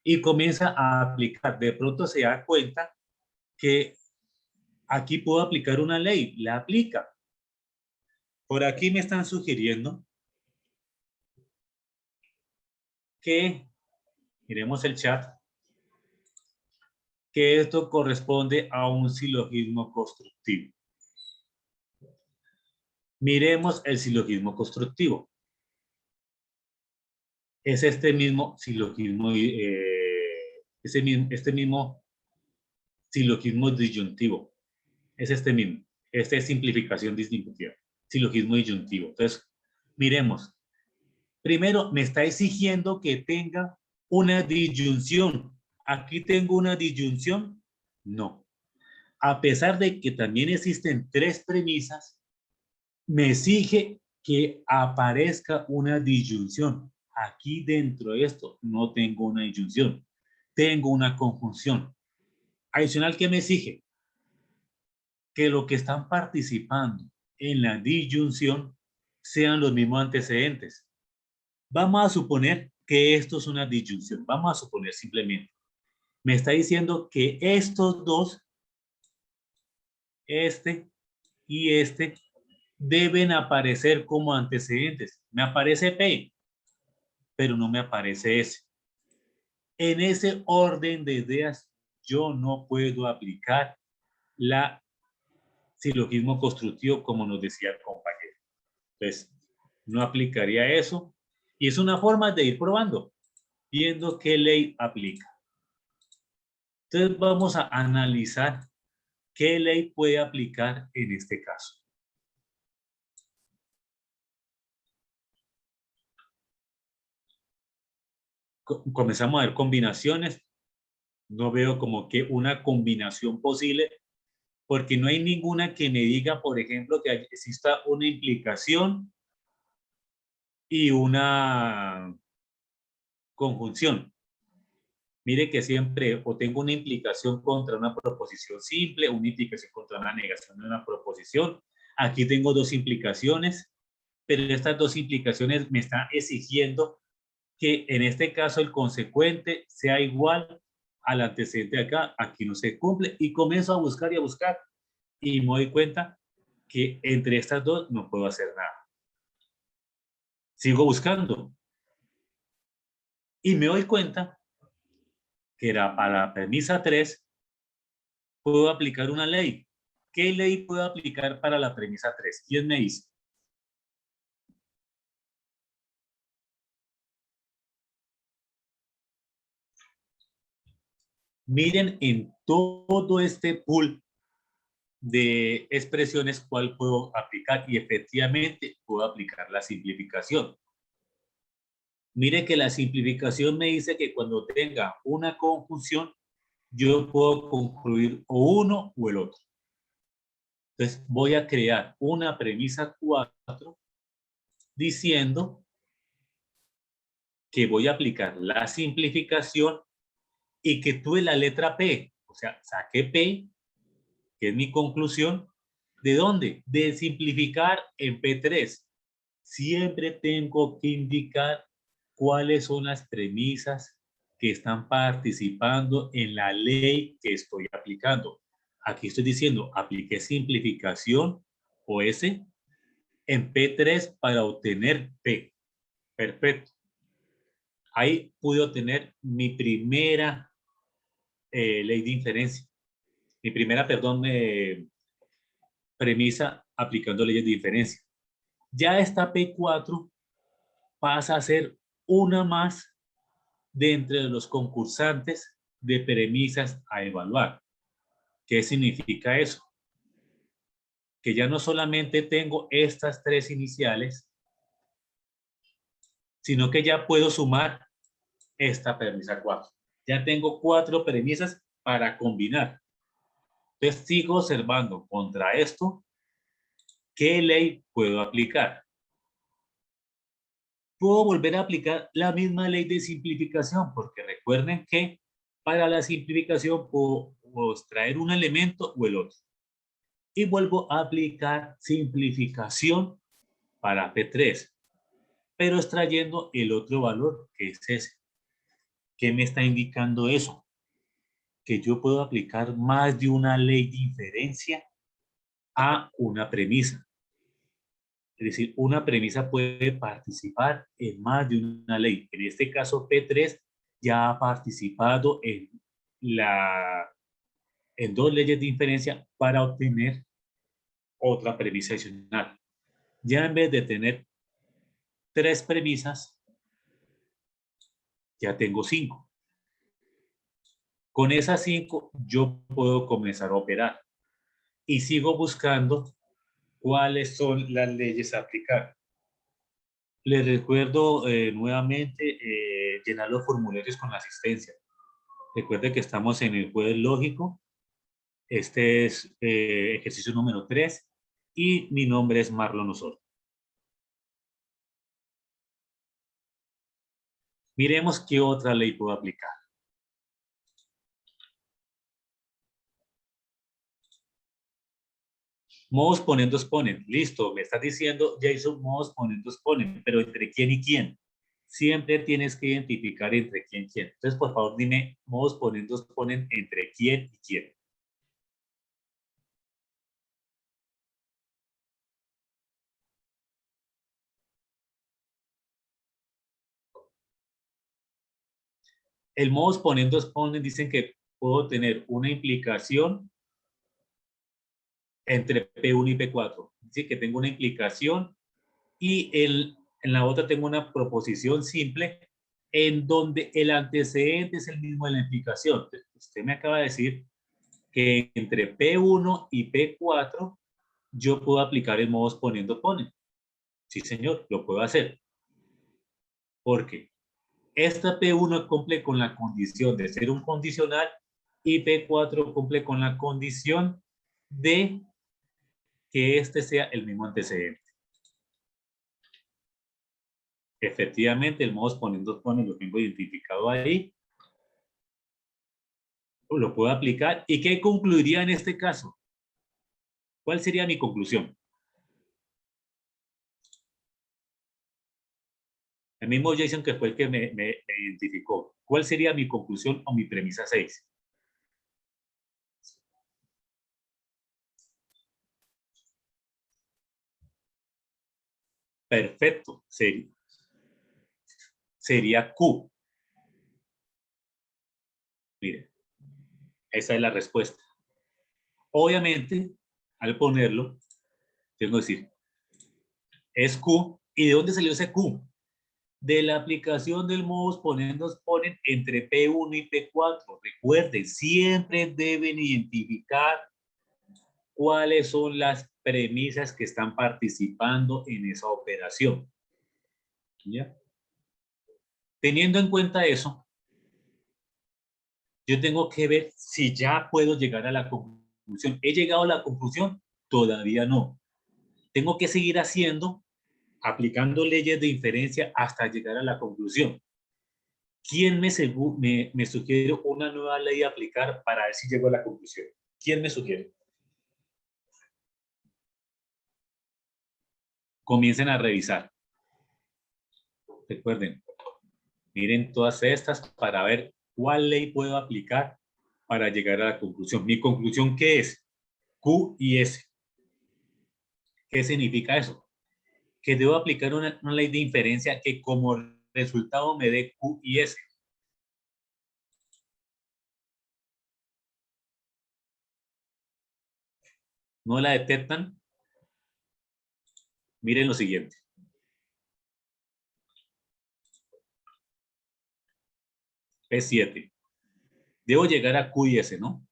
Y comienza a aplicar. De pronto se da cuenta que aquí puedo aplicar una ley. La aplica. Por aquí me están sugiriendo que, miremos el chat, que esto corresponde a un silogismo constructivo. Miremos el silogismo constructivo. Es este mismo silogismo, este mismo silogismo disyuntivo. Es este mismo. Esta es simplificación distintiva. Silogismo disyuntivo. Entonces, miremos. Primero, me está exigiendo que tenga una disyunción. ¿Aquí tengo una disyunción? No. A pesar de que también existen tres premisas, me exige que aparezca una disyunción. Aquí dentro de esto no tengo una disyunción, tengo una conjunción. Adicional, ¿qué me exige? Que lo que están participando en la disyunción sean los mismos antecedentes. Vamos a suponer que esto es una disyunción. Vamos a suponer simplemente. Me está diciendo que estos dos, este y este, deben aparecer como antecedentes. Me aparece P, pero no me aparece S. En ese orden de ideas, yo no puedo aplicar la silogismo constructivo como nos decía el compañero. Entonces, no aplicaría eso. Y es una forma de ir probando, viendo qué ley aplica. Entonces, vamos a analizar qué ley puede aplicar en este caso. Comenzamos a ver combinaciones. No veo como que una combinación posible, porque no hay ninguna que me diga, por ejemplo, que exista una implicación y una conjunción. Mire que siempre o tengo una implicación contra una proposición simple, una implicación contra una negación de una proposición. Aquí tengo dos implicaciones, pero estas dos implicaciones me están exigiendo que en este caso el consecuente sea igual al antecedente de acá. Aquí no se cumple y comienzo a buscar y a buscar y me doy cuenta que entre estas dos no puedo hacer nada. Sigo buscando y me doy cuenta que era para la premisa 3 puedo aplicar una ley. ¿Qué ley puedo aplicar para la premisa 3? ¿Quién me dice? Miren en todo este pool de expresiones cuál puedo aplicar y efectivamente puedo aplicar la simplificación. Mire que la simplificación me dice que cuando tenga una conjunción yo puedo concluir o uno o el otro. Entonces voy a crear una premisa 4 diciendo que voy a aplicar la simplificación y que tuve la letra P, o sea, saqué P, que es mi conclusión, ¿De dónde? De simplificar en P3. Siempre tengo que indicar cuáles son las premisas que están participando en la ley que estoy aplicando. Aquí estoy diciendo, apliqué simplificación o S en P3 para obtener P. Perfecto. Ahí pude obtener mi primera ley de inferencia. Mi primera, perdón, premisa aplicando leyes de inferencia. Ya esta P4 pasa a ser una más de entre los concursantes de premisas a evaluar. ¿Qué significa eso? Que ya no solamente tengo estas tres iniciales, sino que ya puedo sumar esta premisa 4. Ya tengo 4 premisas para combinar. Entonces sigo observando contra esto qué ley puedo aplicar. Puedo volver a aplicar la misma ley de simplificación, porque recuerden que para la simplificación puedo extraer un elemento o el otro. Y vuelvo a aplicar simplificación para P3, pero extrayendo el otro valor que es ese. ¿Qué me está indicando eso? Que yo puedo aplicar más de una ley de inferencia a una premisa. Es decir, una premisa puede participar en más de una ley. En este caso, P3 ya ha participado en 2 leyes de inferencia para obtener otra premisa adicional. Ya en vez de tener 3 premisas, ya tengo 5. Con esas 5 yo puedo comenzar a operar y sigo buscando cuáles son las leyes a aplicar. Les recuerdo nuevamente llenar los formularios con la asistencia. Recuerde que estamos en el jueves lógico. Este es ejercicio número 3 y mi nombre es Marlon Osorio. Miremos qué otra ley puedo aplicar. Modos ponendos ponen. Listo, me estás diciendo, Jason, modos ponendos ponen, pero ¿entre quién y quién? Siempre tienes que identificar entre quién y quién. Entonces, por favor, dime, modos ponendos ponen entre quién y quién. El modos ponendos ponen dicen que puedo tener una implicación entre P1 y P4. Dice que tengo una implicación y en la otra tengo una proposición simple en donde el antecedente es el mismo de la implicación. Usted me acaba de decir que entre P1 y P4 yo puedo aplicar el modos poniendo ponen. Sí, señor, lo puedo hacer. Porque esta P1 cumple con la condición de ser un condicional y P4 cumple con la condición de que este sea el mismo antecedente. Efectivamente, el modos poniendo ponen lo tengo identificado ahí. Lo puedo aplicar. ¿Y qué concluiría en este caso? ¿Cuál sería mi conclusión? El mismo Jason que fue el que me identificó. ¿Cuál sería mi conclusión o mi premisa 6? Perfecto. Sería Q. Mire, esa es la respuesta. Obviamente, al ponerlo, tengo que decir, es Q. ¿Y de dónde salió ese Q? De la aplicación del modus ponendos ponen entre P1 y P4. Recuerden, siempre deben identificar cuáles son las premisas que están participando en esa operación. ¿Ya? Teniendo en cuenta eso, yo tengo que ver si ya puedo llegar a la conclusión. ¿He llegado a la conclusión? Todavía no. Tengo que seguir haciendo, aplicando leyes de inferencia hasta llegar a la conclusión. ¿Quién me sugiere una nueva ley a aplicar para ver si llego a la conclusión? ¿Quién me sugiere? comiencen a revisar. Recuerden, miren todas estas para ver cuál ley puedo aplicar para llegar a la conclusión. ¿Mi conclusión qué es? Q y S. ¿Qué significa eso? Que debo aplicar una ley de inferencia que como resultado me dé Q y S. ¿No la detectan? Miren lo siguiente. P7. Debo llegar a Q y S, ¿no?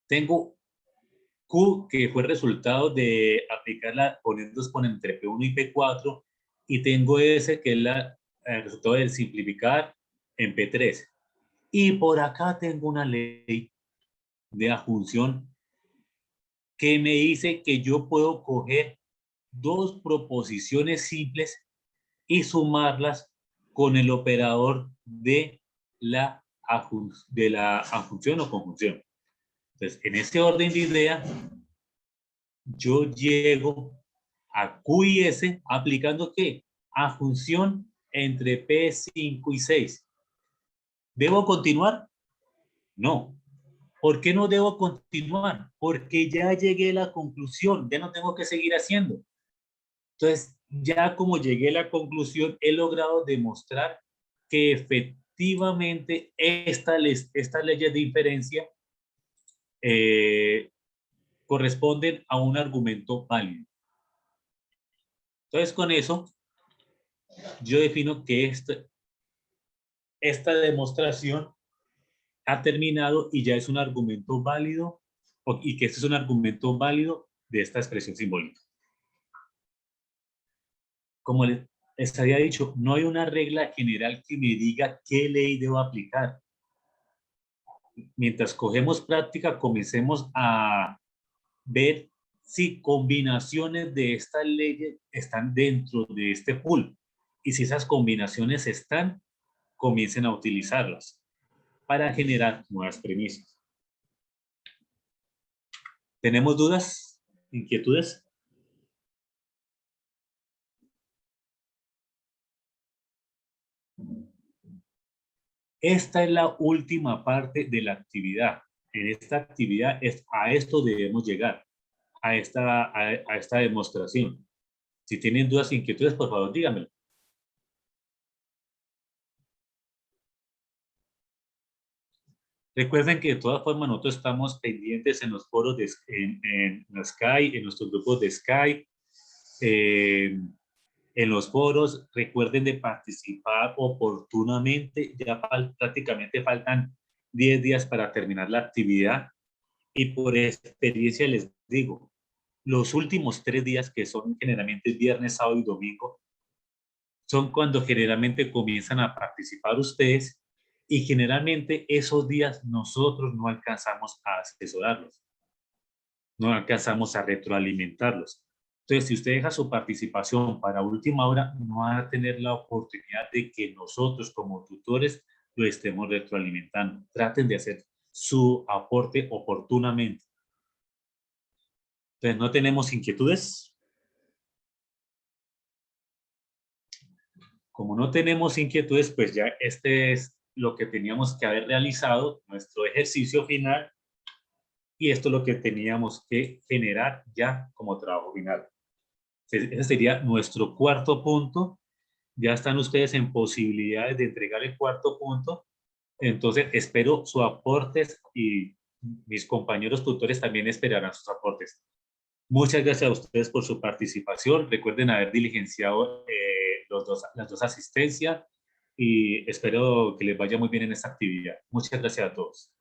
Tengo Q, que fue resultado de aplicarla poniendo entre P1 y P4, y tengo S, que es el resultado de simplificar en P3. Y por acá tengo una ley de adjunción que me dice que yo puedo coger dos proposiciones simples y sumarlas con el operador de la adjunción o conjunción. Entonces, en este orden de idea, yo llego a Q y S aplicando ¿qué? Adjunción entre P5 y 6. ¿Debo continuar? No. ¿Por qué no debo continuar? Porque ya llegué a la conclusión, ya no tengo que seguir haciendo. Entonces, ya como llegué a la conclusión, he logrado demostrar que efectivamente estas leyes de inferencia corresponden a un argumento válido. Entonces, con eso, yo defino que esta demostración ha terminado y ya es un argumento válido, y que este es un argumento válido de esta expresión simbólica. Como les había dicho, no hay una regla general que me diga qué ley debo aplicar. Mientras cogemos práctica, comencemos a ver si combinaciones de estas leyes están dentro de este pool. Y si esas combinaciones están, comiencen a utilizarlas para generar nuevas premisas. ¿Tenemos dudas? ¿Inquietudes? Esta es la última parte de la actividad. En esta actividad a esto debemos llegar, a esta demostración. Si tienen dudas, inquietudes, por favor, díganmelo. Recuerden que de todas formas nosotros estamos pendientes en los foros, en Skype, en nuestros grupos de Skype, en los foros. Recuerden de participar oportunamente. Ya prácticamente faltan 10 días para terminar la actividad. Y por experiencia les digo, los últimos 3 días, que son generalmente viernes, sábado y domingo, son cuando generalmente comienzan a participar ustedes, y generalmente esos días nosotros no alcanzamos a asesorarlos, no alcanzamos a retroalimentarlos. Entonces, si usted deja su participación para última hora, no va a tener la oportunidad de que nosotros como tutores lo estemos retroalimentando. Traten de hacer su aporte oportunamente. Entonces, ¿no tenemos inquietudes? Como no tenemos inquietudes, pues ya este es lo que teníamos que haber realizado, nuestro ejercicio final, y esto es lo que teníamos que generar ya como trabajo final. Ese sería nuestro cuarto punto. Ya están ustedes en posibilidades de entregar el cuarto punto. Entonces, espero sus aportes, y mis compañeros tutores también esperarán sus aportes. Muchas gracias a ustedes por su participación. Recuerden haber diligenciado las dos asistencias, y espero que les vaya muy bien en esta actividad. Muchas gracias a todos.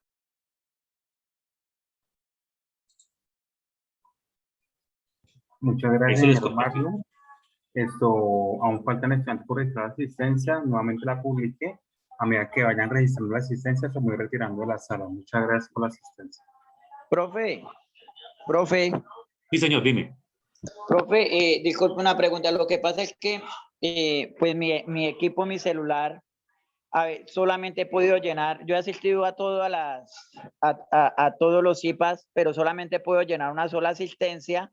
Muchas gracias, Eso les señor comparto. Mario. Aún faltan estudiantes por registrar asistencia. Nuevamente la publiqué. A medida que vayan registrando la asistencia, se voy retirando de la sala. Muchas gracias por la asistencia. Profe, Sí, señor, dime. disculpe una pregunta. Lo que pasa es que, pues mi equipo, mi celular, a ver, solamente he podido llenar, yo he asistido a todas a todos los IPAs, pero solamente puedo llenar una sola asistencia,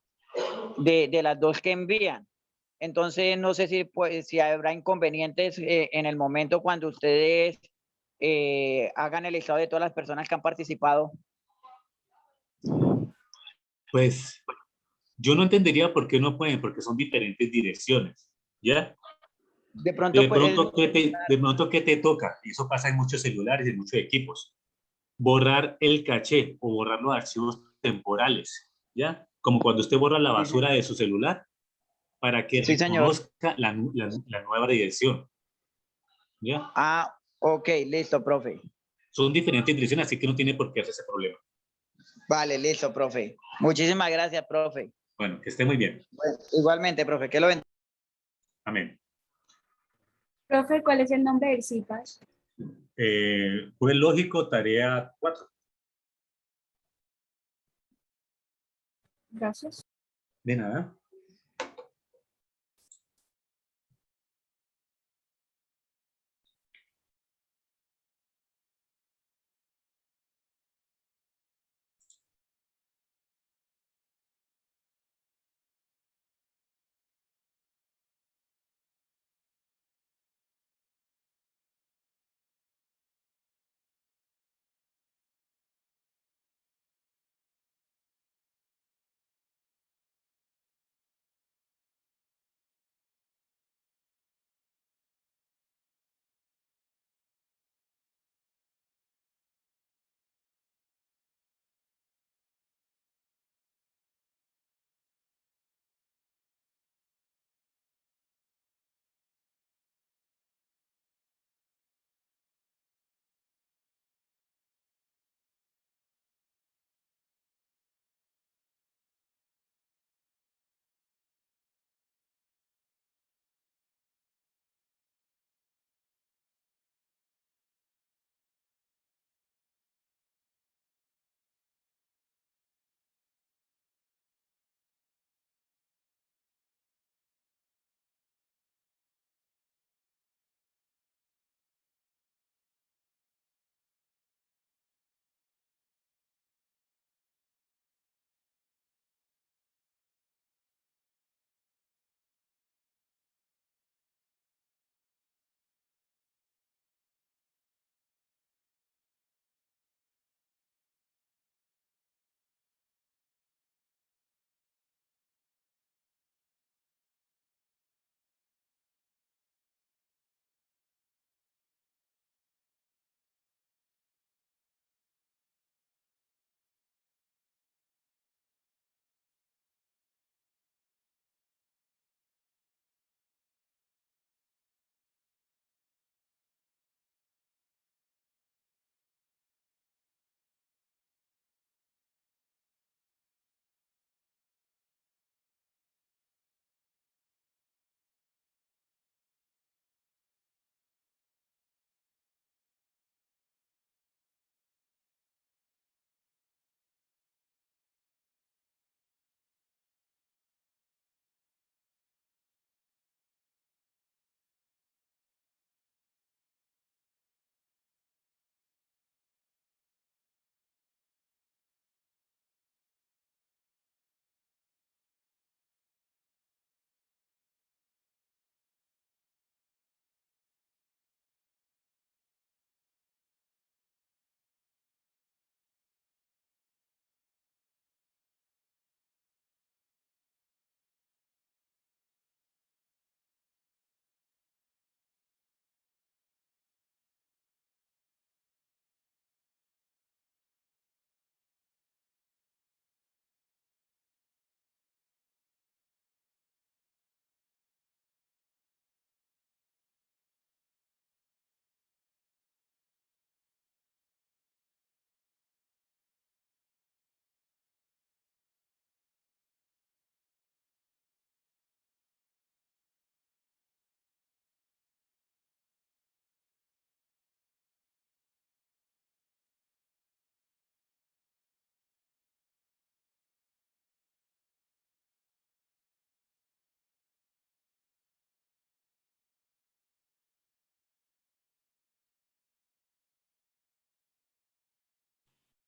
de las dos que envían. Entonces, no sé si, pues, si habrá inconvenientes en el momento cuando ustedes hagan el listado de todas las personas que han participado. Pues yo no entendería por qué no pueden, porque son diferentes direcciones, ¿ya? De pronto, pues, De pronto, ¿qué te toca? Y eso pasa en muchos celulares y en muchos equipos. Borrar el caché o borrar los archivos temporales, ¿ya? Como cuando usted borra la basura de su celular para que sí, señor. reconozca la nueva dirección, ¿ya? Ah, ok, listo, profe. Son diferentes direcciones, así que no tiene por qué hacer ese problema. Vale, listo, profe. Muchísimas gracias, profe. Bueno, que esté muy bien. Bueno, igualmente, profe, que lo bendiga. Amén. Profe, ¿cuál es el nombre del CIPAS? Fue lógico, tarea 4. Gracias. De nada.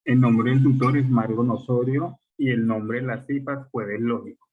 El nombre del tutor es Mario Osorio y el nombre de las CIPAS fue del lógico.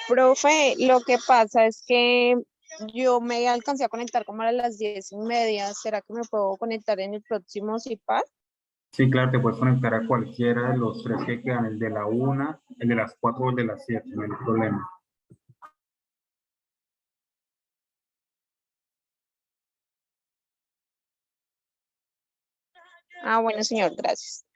Profe, lo que pasa es que yo me alcancé a conectar como a las 10:30. ¿Será que me puedo conectar en el próximo CIPAD? Sí, claro, te puedes conectar a cualquiera de los tres que quedan, el de la 1, el de las 4 o el de las 7, no hay problema. Ah, bueno, señor, gracias.